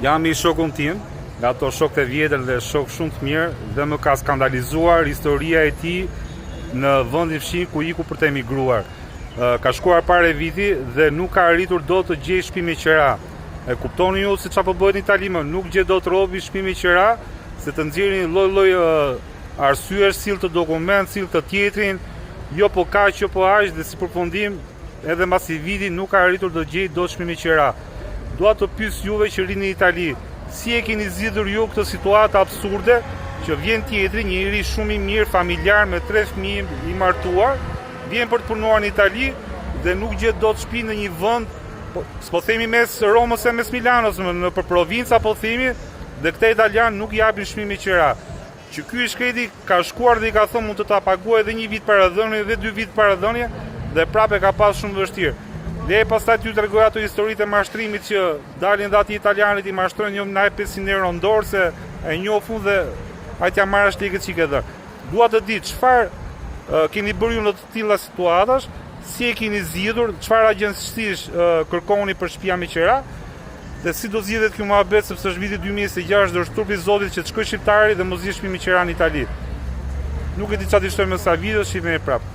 Jam I shokun tim, nga ato shokët e vjetër dhe shok shumë të mirë, dhe më ka skandalizuar historia e tij në vendin fshin ku iku për të emigruar. Ka shkuar para viti dhe nuk ka arritur dot të gjejë shtëpi me qira. E kuptoni ju se çfarë po bëhet në Itali, më nuk gjet dot robi shtëpi me qira, se të nxjerrin lloj-lloj arsyesh, sill të dokument, sill të tjetrin, jo po kaq, jo po aq, dhe si përfundim edhe mbas I viti nuk ka arritur të gjejë dot shtëpi me qira. Dua të pyes juve që rini në Itali, si e keni zgjidhur ju këtë situatë absurde që vjen tjetri, njëri shumë I mirë, familjar me 3 fëmijë I martuar, vjen për të punuar në Itali dhe nuk gjet dot shtëpi në një vend, s'po themi mes Romës e mes Milanos, në për provinca po themi, dhe këta italian nuk japin shtëpi me qira. Që ky I shkreti ka shkuar dhe I ka thënë mund të ta paguaj edhe 1 vit paradhënie dhe 2 vit paradhënie dhe prapë ka pas shumë vështirë. Dhe pastaj t'ju tregoj ato historitë e mashtrimit që dalin dhe ati italianët I mashtrojnë, jo na 500 euro në dorë se e njofun dhe ajtë ja marrësh lekët që ke dhënë. Dua të di çfarë keni bërë ju në të tilla situatash, si e keni zgjidhur, çfarë agjencish kërkoni për shtëpia me qira, dhe si do zgjidhet ky muhabet, sepse është viti 2026 dhe është turpi I Zotit që të shkojë shqiptari dhe mos zgjidhë shtëpi me qira në Itali. Nuk e di çfarë të shtojmë me sa video, shihemi prapë.